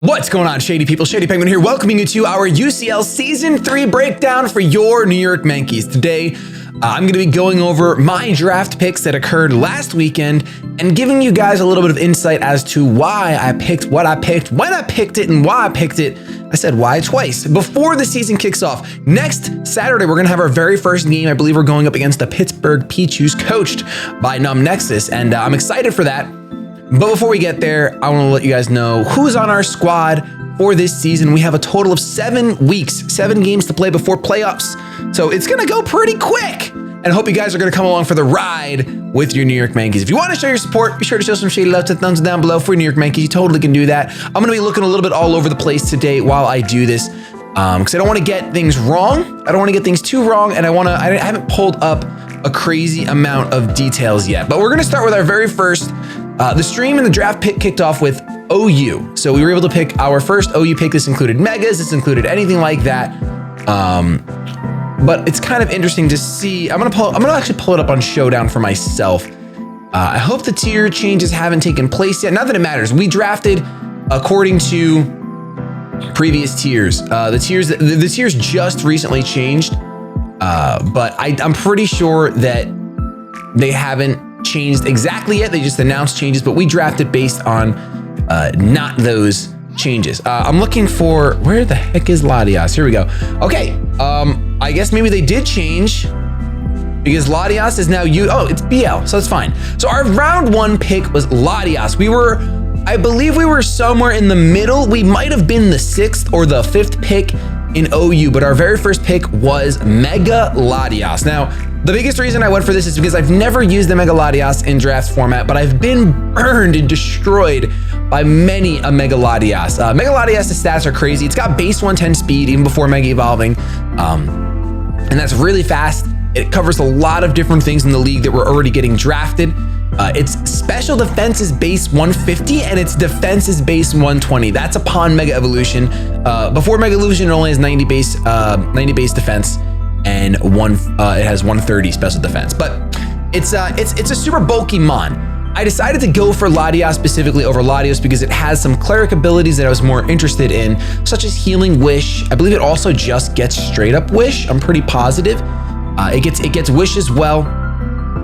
What's going on, Shady people? ShadyPenguinn here, welcoming you to our UCL Season 3 breakdown for your New York Mankeys. Today, I'm going to be going over my draft picks that occurred last weekend and giving you guys a little bit of insight as to why I picked what I picked, when I picked it, and why I picked it. I said why twice. Before the season kicks off, next Saturday, we're going to have our very first game. I believe we're going up against the Pittsburgh Pichus, coached by Numb Nexus, and I'm excited for that. But before we get there, I want to let you guys know who's on our squad for this season. We have a total of 7 weeks, 7 games to play before playoffs. So it's going to go pretty quick. And I hope you guys are going to come along for the ride with your New York Mankeys. If you want to show your support, be sure to show some shady love to the thumbs down below for your New York Mankeys. You totally can do that. I'm going to be looking a little bit all over the place today while I do this because I don't want to get things wrong. I don't want to get things too wrong. And I haven't pulled up a crazy amount of details yet. But we're going to start with our very first. The stream and the draft pick kicked off with OU. So we were able to pick our first OU pick. This included megas, this included anything like that. But it's kind of interesting to see. I'm gonna actually pull it up on Showdown for myself. I hope the tier changes haven't taken place yet. Not that it matters. We drafted according to previous tiers. The tiers just recently changed. But I'm pretty sure that they haven't changed exactly yet. They just announced changes, but we drafted based on not those changes. I'm looking for, where the heck is Latios? Here we go. Okay, I guess maybe they did change because Latios is now it's BL, so it's fine. So our round 1 pick was Latios. I believe we were somewhere in the middle. We might have been the 6th or the 5th pick in OU, but our very first pick was Mega Latios. Now, the biggest reason I went for this is because I've never used the Mega Latios in draft format, but I've been burned and destroyed by many a Mega Latios. Mega Latios' stats are crazy. It's got base 110 speed even before Mega Evolving, and that's really fast. It covers a lot of different things in the league that were already getting drafted. Its special defense is base 150 and its defense is base 120. That's upon Mega Evolution. Before Mega Evolution, it only has 90 base defense and it has 130 special defense. But it's a super bulky mon. I decided to go for Latios specifically over Latios because it has some cleric abilities that I was more interested in, such as Healing Wish. I believe it also just gets straight up Wish. I'm pretty positive. It gets Wish as well.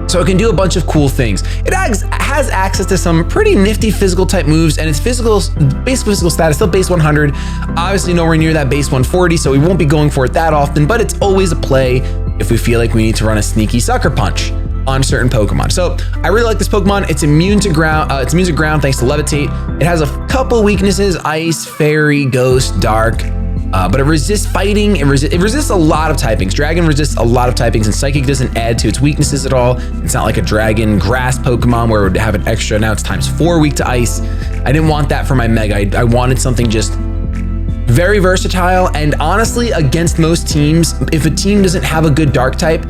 So it can do a bunch of cool things. It has access to some pretty nifty physical type moves, and its base physical status still base 100. Obviously nowhere near that base 140, so we won't be going for it that often, but it's always a play if we feel like we need to run a sneaky sucker punch on certain Pokemon. So I really like this Pokemon. It's immune to ground. Thanks to Levitate. It has a couple weaknesses: Ice, Fairy, Ghost, Dark. But it resists fighting. It resists a lot of typings. Dragon resists a lot of typings, and Psychic doesn't add to its weaknesses at all. It's not like a Dragon Grass Pokemon where it would have an extra. Now it's ×4 weak to Ice. I didn't want that for my Mega. I wanted something just very versatile. And honestly, against most teams, if a team doesn't have a good Dark type,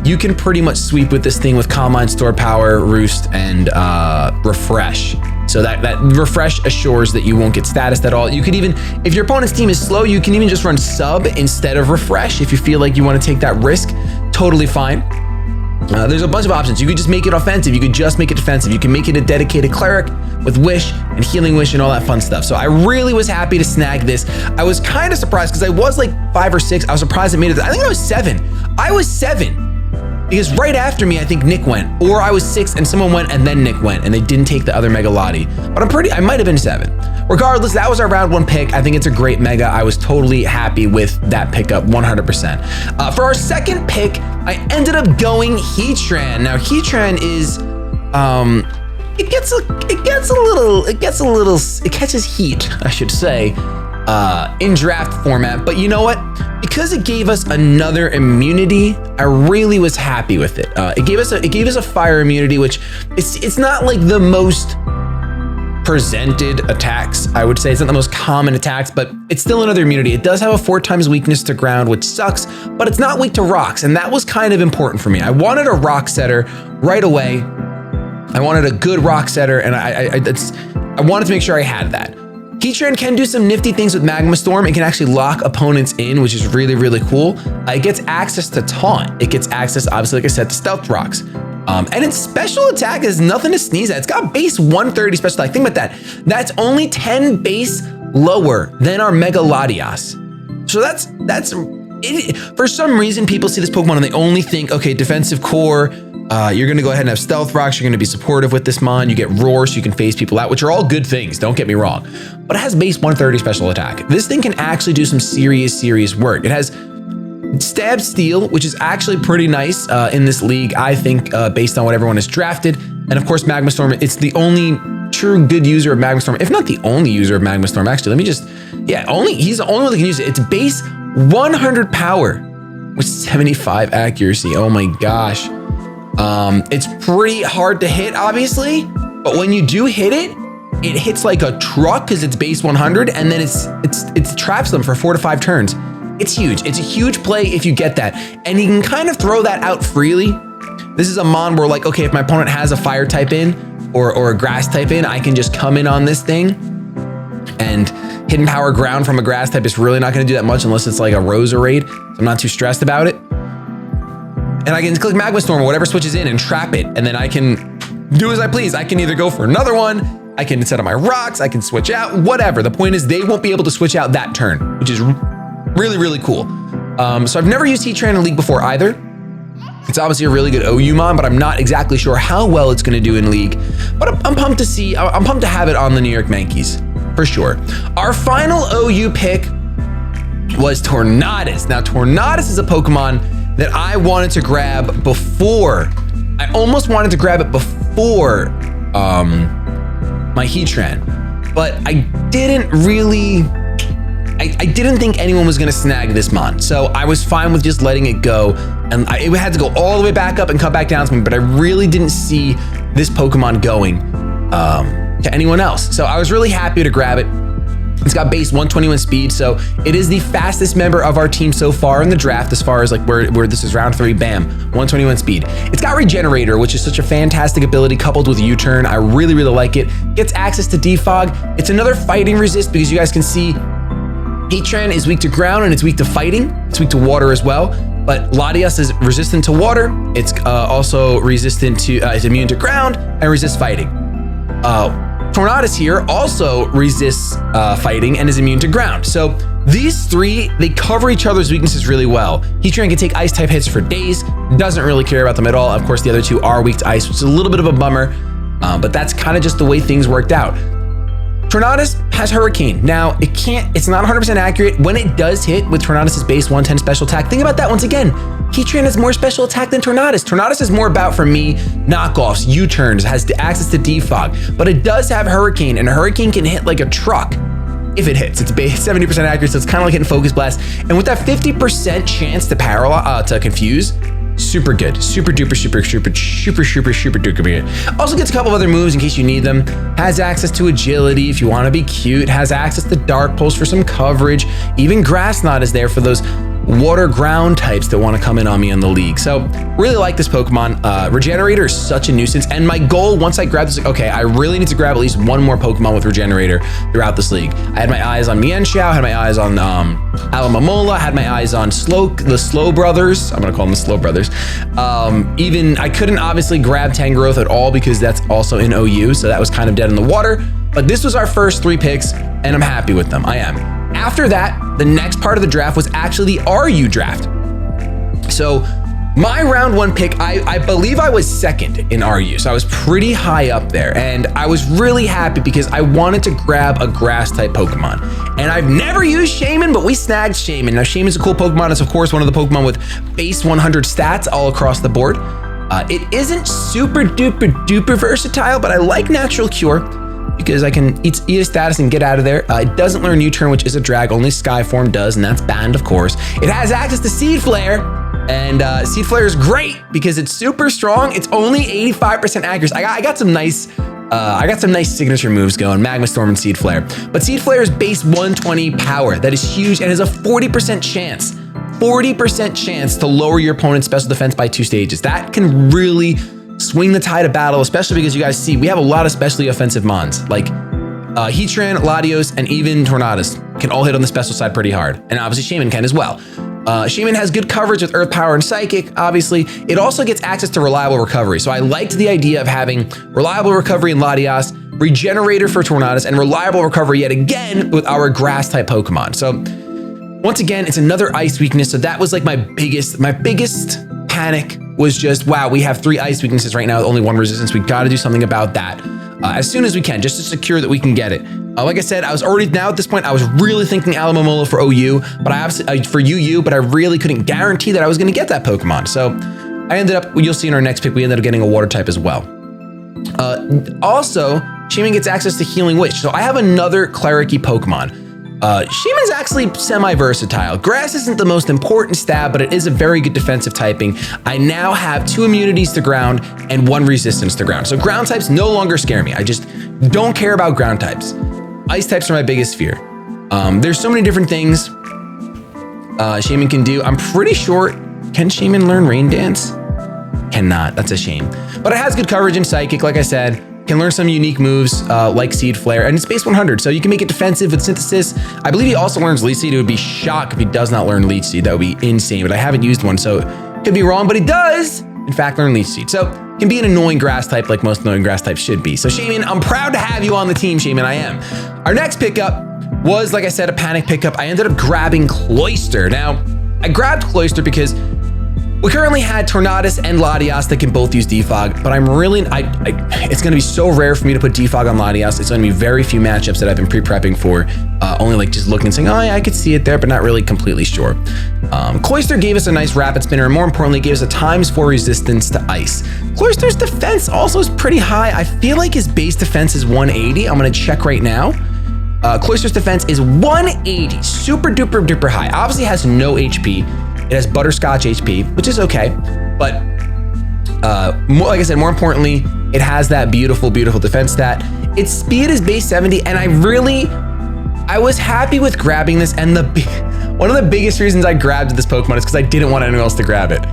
you can pretty much sweep with this thing with Calm Mind, Store Power, Roost, and Refresh. So that Refresh assures that you won't get status at all. You could even, if your opponent's team is slow, you can even just run Sub instead of Refresh if you feel like you want to take that risk. Totally fine. There's a bunch of options. You could just make it offensive. You could just make it defensive. You can make it a dedicated cleric with Wish and Healing Wish and all that fun stuff. So I really was happy to snag this. I was kind of surprised because I was like 5 or 6. I was surprised it made it. I think I was 7. I was 7. Because right after me, I think Nick went, or I was 6 and someone went and then Nick went and they didn't take the other Mega Lati. But I might have been 7. Regardless, that was our round 1 pick. I think it's a great Mega. I was totally happy with that pickup, 100%. For our second pick, I ended up going Heatran. Now Heatran is, it catches heat, I should say, in draft format. But you know what? Because it gave us another immunity, I really was happy with it. It gave us a fire immunity, which it's not like the most presented attacks. I would say it's not the most common attacks, but it's still another immunity. It does have a 4 times weakness to ground, which sucks, but it's not weak to rocks, and that was kind of important for me. I wanted a rock setter right away. I wanted a good rock setter, and I wanted to make sure I had that. Heatran can do some nifty things with Magma Storm. It can actually lock opponents in, which is really, really cool. It gets access to Taunt. It gets access, obviously, like I said, to Stealth Rocks. And its special attack is nothing to sneeze at. It's got base 130 special attack. Think about that. That's only 10 base lower than our Mega Latios. So that's it. For some reason, people see this Pokemon and they only think, okay, defensive core, you're gonna go ahead and have Stealth Rocks, you're gonna be supportive with this mon, you get Roar so you can phase people out, which are all good things, don't get me wrong. But it has base 130 special attack. This thing can actually do some serious work. It has Stab Steel, which is actually pretty nice in this league, I think, based on what everyone has drafted. And of course, Magma Storm, it's the only true good user of Magma Storm, if not the only user of Magma Storm, actually. Let me just, he's the only one that can use it. It's base 100 power with 75 accuracy. Oh my gosh. It's pretty hard to hit, obviously, but when you do hit it, it hits like a truck because it's base 100, and then it traps them for 4 to 5 turns. It's huge. It's a huge play if you get that, and you can kind of throw that out freely. This is a mon where, like, okay, if my opponent has a fire type in or a grass type in, I can just come in on this thing, and hidden power ground from a grass type is really not going to do that much unless it's like a Roserade. So I'm not too stressed about it. And I can click Magma Storm or whatever switches in and trap it, and then I can do as I please. I can either go for another one, I can set up my rocks, I can switch out, whatever. The point is they won't be able to switch out that turn, which is really cool. So I've never used Heatran in League before either. It's obviously a really good OU mon, but I'm not exactly sure how well it's going to do in League. But I'm pumped to see, I'm pumped to have it on the New York Mankeys, for sure. Our final OU pick was Tornadus. Now, Tornadus is a Pokemon that I wanted to grab before. I almost wanted to grab it before my Heatran, but I didn't really, I didn't think anyone was gonna snag this mon. So I was fine with just letting it go. And it had to go all the way back up and come back down to me, but I really didn't see this Pokemon going to anyone else. So I was really happy to grab it. It's got base 121 speed, so it is the fastest member of our team so far in the draft, as far as like where this is round 3, bam, 121 speed. It's got Regenerator, which is such a fantastic ability coupled with U-turn. I really like it. Gets access to Defog. It's another fighting resist because you guys can see Heatran is weak to ground and it's weak to fighting. It's weak to water as well. But Latios is resistant to water. It's also resistant to, it's immune to ground and resists fighting. Tornadus here also resists fighting and is immune to ground. So these three, they cover each other's weaknesses really well. Heatran can take ice type hits for days, doesn't really care about them at all. Of course, the other two are weak to ice, which is a little bit of a bummer, but that's kind of just the way things worked out. Tornadus has Hurricane. Now, it's not 100% accurate. When it does hit with Tornadus' base 110 special attack, think about that once again. Heatran has more special attack than Tornadus. Tornadus is more about, for me, knockoffs, U-turns, has access to defog, but it does have Hurricane, and a Hurricane can hit like a truck if it hits. It's base 70% accurate, so it's kind of like hitting Focus Blast. And with that 50% chance to to confuse, super good, super duper good. Also gets a couple of other moves in case you need them. Has access to agility if you want to be cute. Has access to Dark Pulse for some coverage. Even Grass Knot is there for those water ground types that want to come in on me in the league. So really like this Pokemon. Regenerator is such a nuisance. And my goal once I grabbed this, like, okay, I really need to grab at least one more Pokemon with Regenerator throughout this league. I had my eyes on Mienshao, had my eyes on Almamola, had my eyes on the Slow Brothers. I'm gonna call them the Slow Brothers. Even I couldn't obviously grab Tangrowth at all because that's also in OU, so that was kind of dead in the water. But this was our first 3 picks, and I'm happy with them. I am. After that, the next part of the draft was actually the RU draft. So my round 1 pick, I believe I was 2nd in RU, so I was pretty high up there, and I was really happy because I wanted to grab a grass type Pokemon. And I've never used Shaman, but we snagged Shaman. Now Shaman's a cool Pokemon. It's of course one of the Pokemon with base 100 stats all across the board. It isn't super duper versatile, but I like Natural Cure because I can eat a status and get out of there. It doesn't learn U-turn, which is a drag. Only Skyform does, and that's banned, of course. It has access to Seed Flare, and Seed Flare is great because it's super strong. It's only 85% accuracy. I got some nice signature moves going, Magma Storm and Seed Flare. But Seed Flare is base 120 power. That is huge and has a 40% chance to lower your opponent's special defense by 2 stages. That can really swing the tide of battle, especially because you guys see we have a lot of specially offensive mons like Heatran, Latios, and even Tornadus can all hit on the special side pretty hard, and obviously Shaman can as well. Shaman has good coverage with Earth Power and Psychic, obviously. It also gets access to reliable recovery, so I liked the idea of having reliable recovery in Latios, Regenerator for Tornadus, and reliable recovery yet again with our grass type Pokemon. So once again, it's another ice weakness. So that was like my biggest panic was just, wow, we have 3 ice weaknesses right now with only 1 resistance. We got to do something about that as soon as we can, just to secure that we can get it. Like I said, I was already, now at this point, I was really thinking Almamola for OU, but for UU, but I really couldn't guarantee that I was going to get that Pokemon. So I ended up, you'll see in our next pick, we ended up getting a water type as well. Also, Shaman gets access to Healing Witch. So I have another Cleric-y Pokemon. Shaman's actually semi-versatile. Grass isn't the most important stab, but it is a very good defensive typing. I now have 2 immunities to ground and 1 resistance to ground. So ground types no longer scare me. I just don't care about ground types. Ice types are my biggest fear. There's so many different things Shaman can do. I'm pretty sure, can Shaman learn Rain Dance? Cannot, that's a shame. But it has good coverage in Psychic, like I said. Can learn some unique moves like Seed Flare, and it's base 100, so you can make it defensive with Synthesis. I believe he also learns Leech Seed. It would be shocked if he does not learn Leech Seed. That would be insane, but I haven't used one, so could be wrong, but he does, in fact, learn Leech Seed. So can be an annoying grass type like most annoying grass types should be. So Shaman, I'm proud to have you on the team, Shaman, I am. Our next pickup was, like I said, a panic pickup. I ended up grabbing Cloyster. Now, I grabbed Cloyster because we currently had Tornadus and Latios that can both use Defog, but I'm really, it's gonna be so rare for me to put Defog on Latios. It's gonna be very few matchups that I've been pre-prepping for, only like just looking and saying, oh yeah, I could see it there, but not really completely sure. Cloyster gave us a nice rapid spinner, and more importantly, gave us a ×4 resistance to ice. Cloyster's defense also is pretty high. I feel like his base defense is 180. I'm gonna check right now. Cloyster's defense is 180, super duper duper high. Obviously has no HP. It has Butterscotch HP, which is okay. But like I said, more importantly, it has that beautiful, beautiful defense stat. Its speed is base 70, and I was happy with grabbing this. And one of the biggest reasons I grabbed this Pokemon is because I didn't want anyone else to grab it.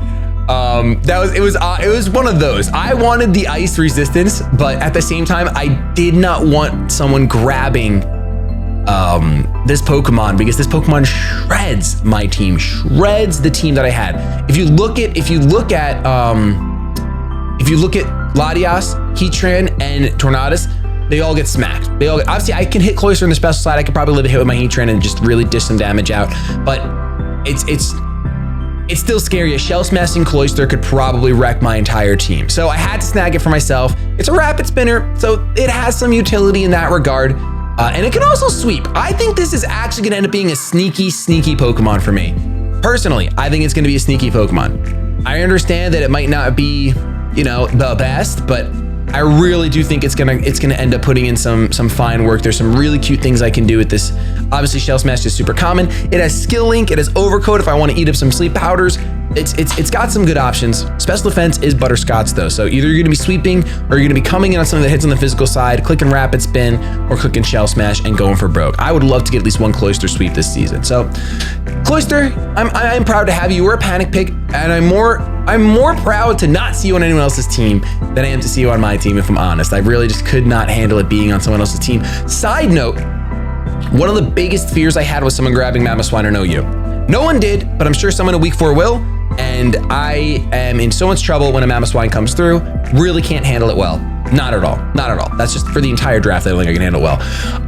It was one of those. I wanted the ice resistance, but at the same time, I did not want someone grabbing this Pokemon, because this Pokemon shreds my team, shreds the team that I had. If you look at Latios, Heatran, and Tornadus, they all get smacked. Obviously I can hit Cloyster in the special side. I could probably live a hit with my Heatran and just really dish some damage out, but it's still scary. A Shell Smashing Cloyster could probably wreck my entire team. So I had to snag it for myself. It's a rapid spinner, so it has some utility in that regard. And it can also sweep. I think this is actually gonna end up being a sneaky, sneaky Pokemon for me. Personally, I think it's gonna be a sneaky Pokemon. I understand that it might not be, you know, the best, but I really do think it's gonna end up putting in some fine work. There's some really cute things I can do with this. Obviously, Shell Smash is super common. It has Skill Link, it has Overcoat if I want to eat up some sleep powders. It's got some good options. Special defense is Butterscotch though, so either you're gonna be sweeping or you're gonna be coming in on something that hits on the physical side, clicking Rapid Spin, or clicking Shell Smash and going for broke. I would love to get at least 1 Cloyster sweep this season. So, Cloyster, I'm proud to have you. You're a panic pick, and I'm more proud to not see you on anyone else's team than I am to see you on my team, if I'm honest. I really just could not handle it being on someone else's team. Side note, one of the biggest fears I had was someone grabbing Mamoswine or OU. No one did, but I'm sure someone in week 4 will, and I am in so much trouble when a Mamoswine comes through. Really can't handle it well. Not at all, not at all. That's just for the entire draft, I don't think I can handle well.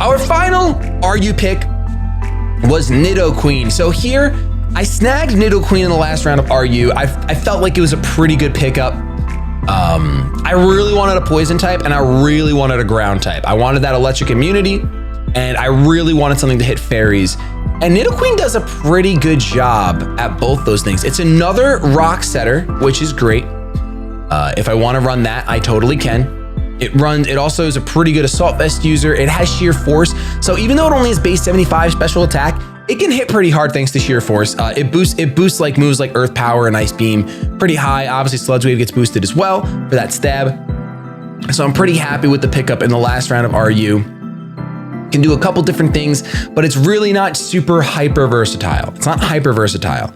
Our final RU pick was Nidoqueen. So here, I snagged Nidoqueen in the last round of RU. I felt like it was a pretty good pickup. I really wanted a poison type, and I really wanted a ground type. I wanted that electric immunity, and I really wanted something to hit fairies. And Nidoqueen does a pretty good job at both those things. It's another rock setter, which is great. If I want to run that, I totally can. It also is a pretty good assault vest user. It has sheer force. So even though it only has base 75 special attack, it can hit pretty hard thanks to sheer force. It boosts like moves like Earth Power and Ice Beam pretty high. Obviously Sludge Wave gets boosted as well for that stab. So I'm pretty happy with the pickup in the last round of RU. Can do a couple different things, but it's really not super hyper versatile. It's not hyper versatile.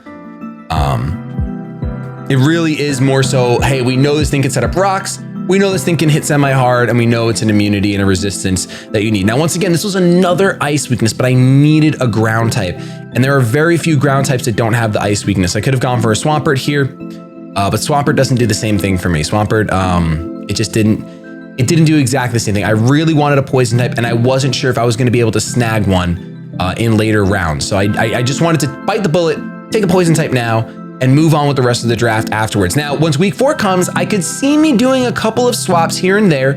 It really is more so, hey, we know this thing can set up rocks. We know this thing can hit semi-hard, and we know it's an immunity and a resistance that you need. Now, once again, this was another ice weakness, but I needed a ground type. And there are very few ground types that don't have the ice weakness. I could have gone for a Swampert here, but Swampert doesn't do the same thing for me. Swampert, it just didn't it didn't do exactly the same thing. I really wanted a poison type, and I wasn't sure if I was going to be able to snag one in later rounds. So I just wanted to bite the bullet, take a poison type now, and move on with the rest of the draft afterwards. Now, once week 4 comes, I could see me doing a couple of swaps here and there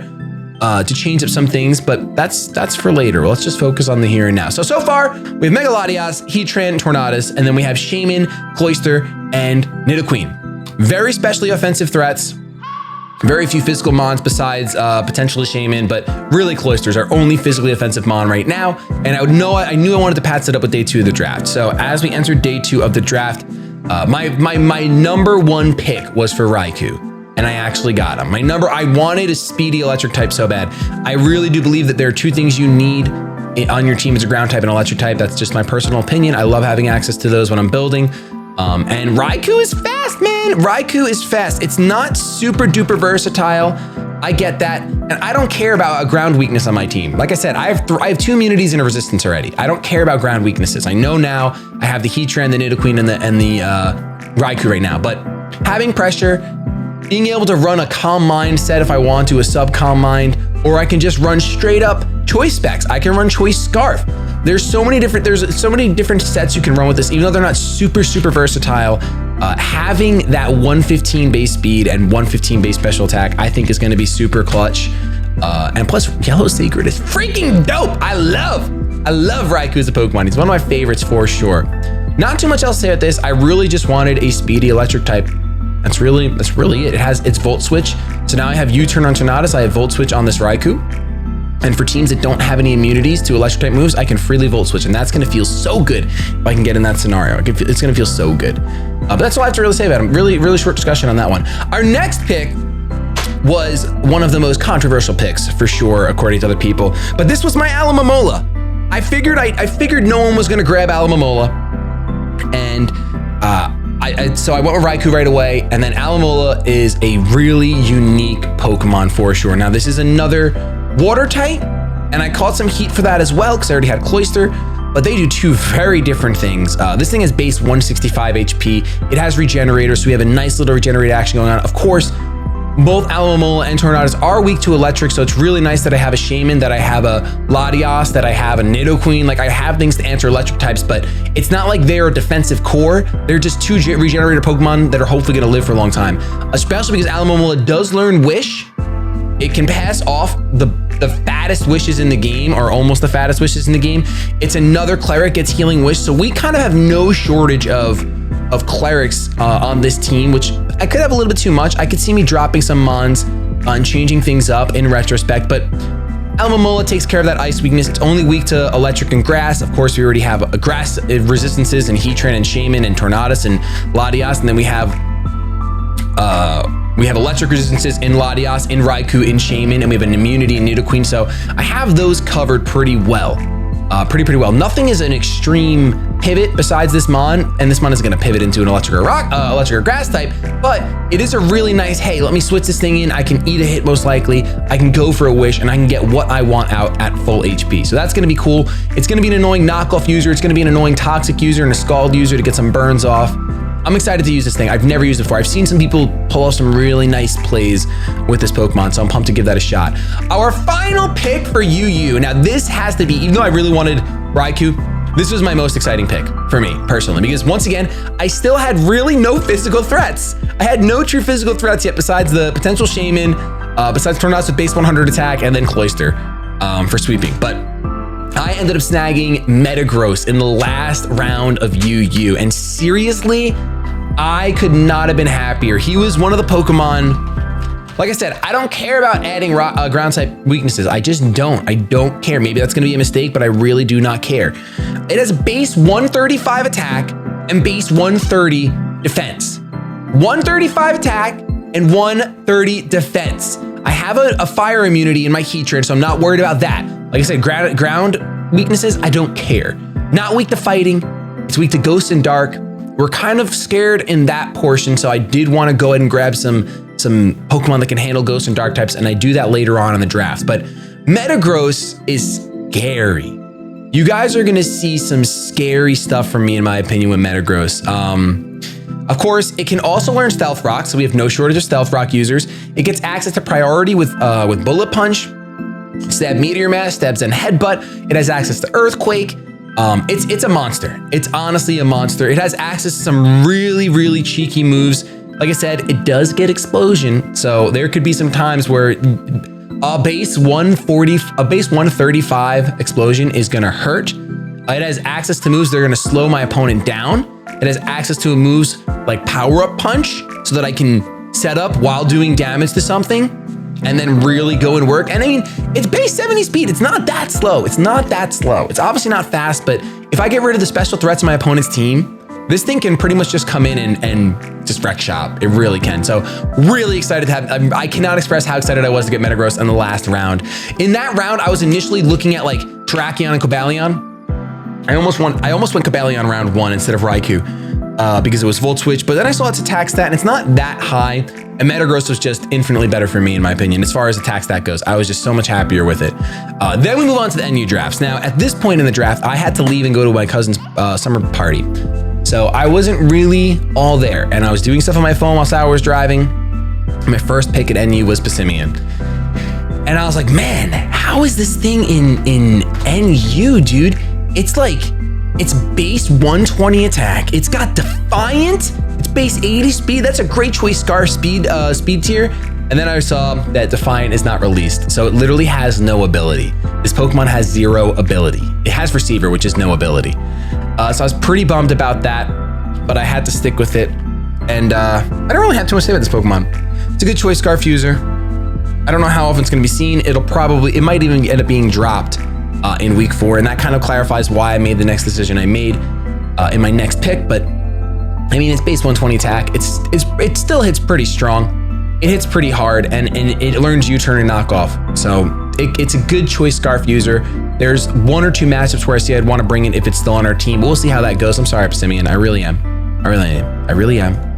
to change up some things, but that's for later. Let's just focus on the here and now. So far, we have Mega Latios, Heatran, Tornadus, and then we have Shaymin, Cloyster, and Nidoqueen. Very specially offensive threats. Very few physical mons besides potentially Shaymin, but really Cloyster's our only physically offensive mon right now. And I knew I wanted to patch it up with day 2 of the draft. So as we entered day 2 of the draft, my number 1 pick was for Raikou, and I actually got him. I wanted a speedy electric type so bad. I really do believe that there are 2 things you need on your team as a ground type and electric type. That's just my personal opinion. I love having access to those when I'm building. And Raikou is fast, man. Raikou is fast. It's not super duper versatile. I get that. And I don't care about a ground weakness on my team. Like I said, I have 2 immunities and a resistance already. I don't care about ground weaknesses. I know now I have the Heatran, the Nidoqueen, and the Raikou right now. But having pressure, being able to run a Calm Mind set if I want to, a sub Calm Mind, or I can just run straight up Choice Specs. I can run Choice Scarf. There's so many different sets you can run with this, even though they're not super versatile. Having that 115 base speed and 115 base special attack, I think is going to be super clutch. And plus, Yellow Sacred is freaking dope. I love Raikou as a Pokemon. He's one of my favorites for sure. Not too much else to say about this. I really just wanted a speedy electric type. That's really it. It has its Volt Switch. So now I have U-Turn on Tornadus. I have Volt Switch on this Raikou. And for teams that don't have any immunities to electric type moves, I can freely Volt Switch, and that's going to feel so good if I can get in that scenario. It's going to feel so good. But that's all I have to really say about him. Really short discussion on that one. Our next pick was one of the most controversial picks for sure, according to other people. But this was my Almamola. I figured no one was going to grab Almamola, and so I went with Raikou right away. And then Almamola is a really unique Pokemon for sure. Now this is another water type, and I caught some heat for that as well because I already had Cloyster, but they do 2 very different things. This thing is base 165 HP. It has Regenerator, so we have a nice little regenerate action going on. Of course, both Almamola and Tornadus are weak to electric, so it's really nice that I have a Shaymin, that I have a Latios, that I have a Nidoqueen. Like, I have things to answer electric types, but it's not like they're a defensive core. They're just 2 regenerator Pokemon that are hopefully going to live for a long time, especially because Almamola does learn Wish. It can pass off the fattest wishes in the game, or almost the fattest wishes in the game. It's another cleric gets healing wish, so we kind of have no shortage of clerics on this team, which I could have a little bit too much. I could see me dropping some mons and changing things up in retrospect, but Almamola takes care of that ice weakness. It's only weak to electric and grass. Of course, we already have grass resistances in Heatran and Shaymin and Tornadus and Latios, and then we have electric resistances in Latios, in Raikou, in Shaymin, and we have an immunity in Nidoqueen. So I have those covered pretty well. Pretty well. Nothing is an extreme pivot besides this mon, and this mon is going to pivot into an electric or grass type, but it is a really nice, hey, let me switch this thing in. I can eat a hit most likely. I can go for a wish, and I can get what I want out at full HP. So that's going to be cool. It's going to be an annoying knockoff user. It's going to be an annoying toxic user and a scald user to get some burns off. I'm excited to use this thing. I've never used it before. I've seen some people pull off some really nice plays with this Pokemon, so I'm pumped to give that a shot. Our final pick for UU. Now this has to be, even though I really wanted Raikou, this was my most exciting pick for me personally, because once again, I still had really no physical threats. I had no true physical threats yet besides the potential Shaymin, besides Tornadus with base 100 attack, and then Cloyster for sweeping. But I ended up snagging Metagross in the last round of UU, and seriously, I could not have been happier. He was one of the Pokemon, like I said, I don't care about adding ground type weaknesses. I just don't. I don't care. Maybe that's going to be a mistake, but I really do not care. It has base 135 attack and base 130 defense. 135 attack and 130 defense. I have a fire immunity in my Heatran, so I'm not worried about that. Like I said, ground weaknesses, I don't care. Not weak to fighting. It's weak to ghost and dark. We're kind of scared in that portion, so I did want to go ahead and grab some Pokemon that can handle ghost and dark types, and I do that later on in the draft. But Metagross is scary. You guys are gonna see some scary stuff from me, in my opinion, with Metagross. Of course, it can also learn Stealth Rock, so we have no shortage of Stealth Rock users. It gets access to priority with Bullet Punch, Stab Meteor Mash, Stab Zen Headbutt. It has access to Earthquake. It's a monster. It's honestly a monster. It has access to some really, really cheeky moves. Like I said, it does get Explosion, so there could be some times where a base 135 Explosion is gonna hurt. It has access to moves that are gonna slow my opponent down. It has access to moves like Power Up Punch, so that I can set up while doing damage to something and then really go and work. And I mean, it's base 70 speed. It's not that slow. It's not that slow. It's obviously not fast, but if I get rid of the special threats of my opponent's team, this thing can pretty much just come in and just wreck shop. It really can. So really excited to have, I cannot express how excited I was to get Metagross in the last round. In that round, I was initially looking at like Terrakion and Cobalion. I almost went Cobalion round 1 instead of Raikou because it was Volt Switch, but then I saw its attack stat and it's not that high. And Metagross was just infinitely better for me, in my opinion, as far as attack stat goes. I was just so much happier with it. Then we move on to the NU drafts. Now, at this point in the draft, I had to leave and go to my cousin's summer party. So I wasn't really all there, and I was doing stuff on my phone while I was driving. My first pick at NU was Pacinian. And I was like, man, how is this thing in NU, dude? It's like, it's base 120 attack. It's got Defiant. It's base 80 speed. That's a great choice Scarf speed tier. And then I saw that Defiant is not released. So it literally has no ability. This Pokemon has 0 ability. It has Receiver, which is no ability. So I was pretty bummed about that, but I had to stick with it. And I don't really have too much to say about this Pokemon. It's a good choice Scarf user. I don't know how often it's gonna be seen. It might even end up being dropped in week 4. And that kind of clarifies why I made the next decision I made in my next pick. But I mean, it's base 120 attack. It still hits pretty strong. It hits pretty hard, and it learns U-turn and knockoff. So it's a good choice Scarf user. There's 1 or 2 matchups where I see I'd want to bring it if it's still on our team. We'll see how that goes. I'm sorry, Pacinian. I really am.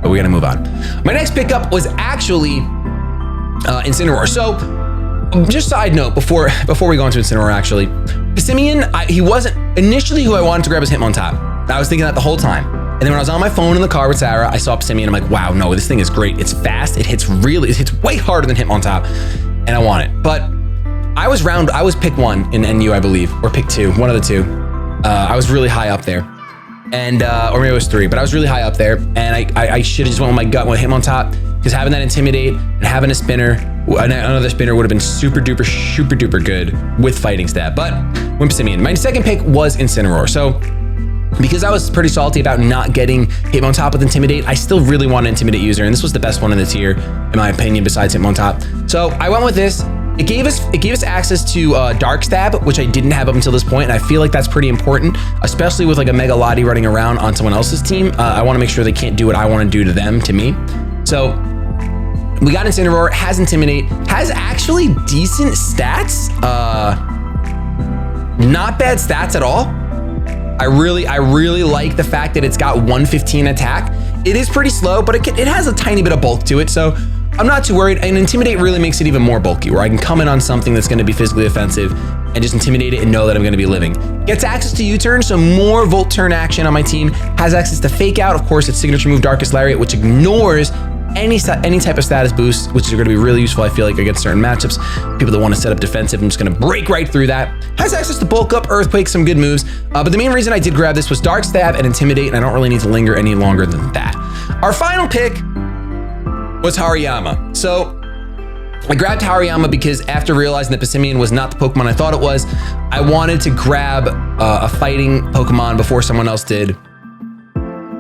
But we gotta move on. My next pickup was actually Incineroar. So just side note before we go into Incineroar, actually, Pacinian, he wasn't initially who I wanted to grab as Hitmontop. I was thinking that the whole time. And then when I was on my phone in the car with Sarah, I saw Pacinian. I'm like, wow, no, this thing is great. It's fast. It hits way harder than Hitmontop, and I want it. But I was pick 1 in NU, I believe, or pick 2, one of the 2. I was really high up there, and or maybe it was 3, but I was really high up there, and I should have just went with my gut with Hitmontop, because having that Intimidate and having a spinner, another spinner would have been super duper good with Fighting Stab. But went Pacinian. My second pick was Incineroar. So because I was pretty salty about not getting Hitmontop with Intimidate, I still really want an Intimidate user, and this was the best one in the tier, in my opinion, besides Hitmontop. So I went with this. It gave us access to Dark Stab, which I didn't have up until this point, and I feel like that's pretty important, especially with like a Mega Lottie running around on someone else's team. I want to make sure they can't do what I want to do to them, to me. So we got Incineroar, has Intimidate, has actually decent stats. Not bad stats at all. I really like the fact that it's got 115 attack. It is pretty slow, but it has a tiny bit of bulk to it, so I'm not too worried. And Intimidate really makes it even more bulky, where I can come in on something that's going to be physically offensive and just intimidate it and know that I'm going to be living. Gets access to U-turn, so more Volt Turn action on my team. Has access to Fake Out, of course, its signature move Darkest Lariat, which ignores any type of status boost, which is going to be really useful, I feel like, against certain matchups. People that want to set up defensive, I'm just going to break right through that. Has access to Bulk Up, Earthquake, some good moves. But the main reason I did grab this was Dark Stab and Intimidate, and I don't really need to linger any longer than that. Our final pick was Hariyama. So I grabbed Hariyama because after realizing that Pacinian was not the Pokemon I thought it was, I wanted to grab a fighting Pokemon before someone else did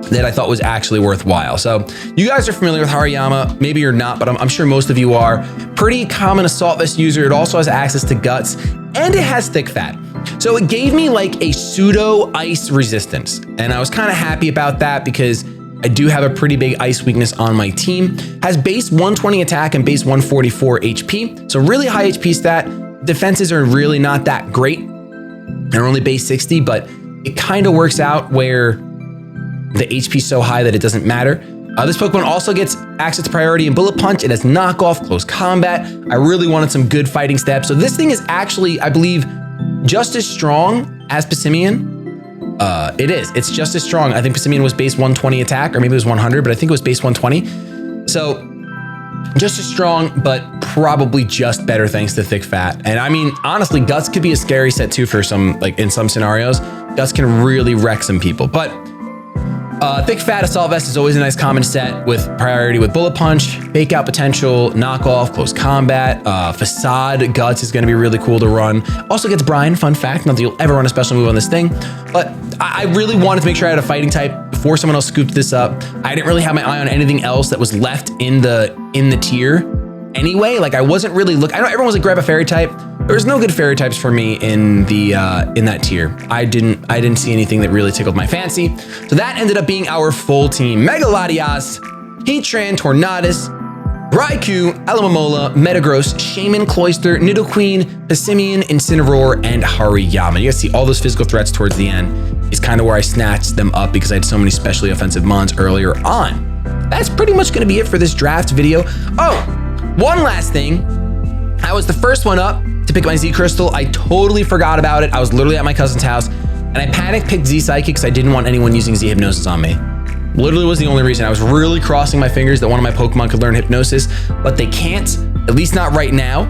that I thought was actually worthwhile. So you guys are familiar with Hariyama, maybe you're not, but I'm sure most of you are. Pretty common Assault Vest user. It also has access to Guts, and it has Thick Fat. So it gave me like a pseudo ice resistance, and I was kind of happy about that because I do have a pretty big ice weakness on my team. Has base 120 attack and base 144 HP, so really high HP stat. Defenses are really not that great. They're only base 60, but it kind of works out where the HP is so high that it doesn't matter. This Pokemon also gets access to priority and Bullet Punch. It has knockoff, close combat. I really wanted some good fighting steps. So this thing is actually, I believe, just as strong as Pacinian, It is. It's just as strong. I think Pacinian was base 120 attack, or maybe it was 100, but I think it was base 120. So just as strong, but probably just better thanks to Thick Fat. And I mean, honestly, Guts could be a scary set too for some, like in some scenarios. Guts can really wreck some people. But Thick Fat Assault Vest is always a nice common set with priority with Bullet Punch, Fake Out Potential, Knockoff, Close Combat, Facade Guts is going to be really cool to run. Also gets Brian, fun fact, not that you'll ever run a special move on this thing, but I really wanted to make sure I had a fighting type before someone else scooped this up. I didn't really have my eye on anything else that was left in the tier anyway. Like I wasn't really I know everyone was like grab a fairy type. There was no good fairy types for me in that tier. I didn't see anything that really tickled my fancy. So that ended up being our full team. Mega Latios, Heatran, Tornadus, Raikou, Almamola, Metagross, Shaman, Cloyster, Nidoqueen, Pacinian, Incineroar, and Hariyama. You guys see all those physical threats towards the end is kind of where I snatched them up because I had so many specially offensive mons earlier on. That's pretty much going to be it for this draft video. Oh, one last thing. I was the first one up to pick my Z Crystal. I totally forgot about it. I was literally at my cousin's house and I panic picked Z Psychic because I didn't want anyone using Z Hypnosis on me. Literally was the only reason. I was really crossing my fingers that one of my Pokemon could learn Hypnosis, but they can't, at least not right now.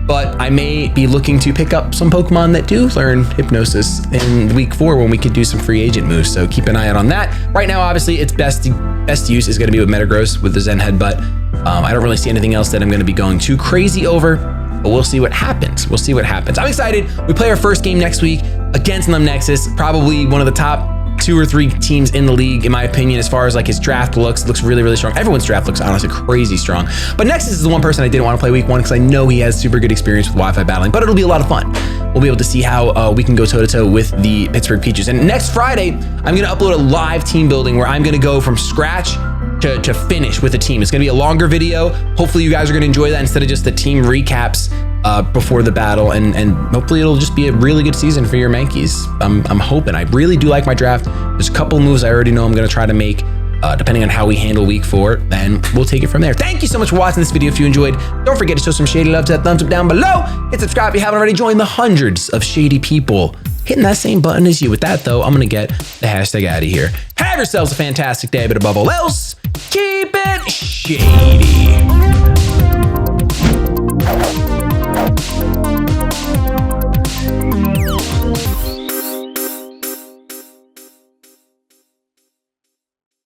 But I may be looking to pick up some Pokemon that do learn Hypnosis in week 4 when we could do some free agent moves. So keep an eye out on that. Right now, obviously, its best use is going to be with Metagross with the Zen Headbutt. I don't really see anything else that I'm going to be going too crazy over, but we'll see what happens. We'll see what happens. I'm excited. We play our first game next week against Nexus, probably one of the top 2 or 3 teams in the league, in my opinion, as far as like his draft looks really, really strong. Everyone's draft looks honestly crazy strong. But Nexus is the one person I didn't want to play week 1 because I know he has super good experience with Wi-Fi battling, but it'll be a lot of fun. We'll be able to see how we can go toe-to-toe with the Pittsburgh Peaches. And next Friday, I'm going to upload a live team building where I'm going to go from scratch to finish with a team. It's going to be a longer video. Hopefully you guys are going to enjoy that instead of just the team recaps before the battle, and hopefully it'll just be a really good season for your Mankeys. I'm hoping. I really do like my draft. There's a couple moves I already know I'm going to try to make depending on how we handle week 4, and we'll take it from there. Thank you so much for watching this video. If you enjoyed, don't forget to show some shady love to that thumbs up down below. Hit subscribe if you haven't already. Joined the hundreds of shady people hitting that same button as you. With that though, I'm going to get the hashtag out of here. Have yourselves a fantastic day, but above all else, keep it shady.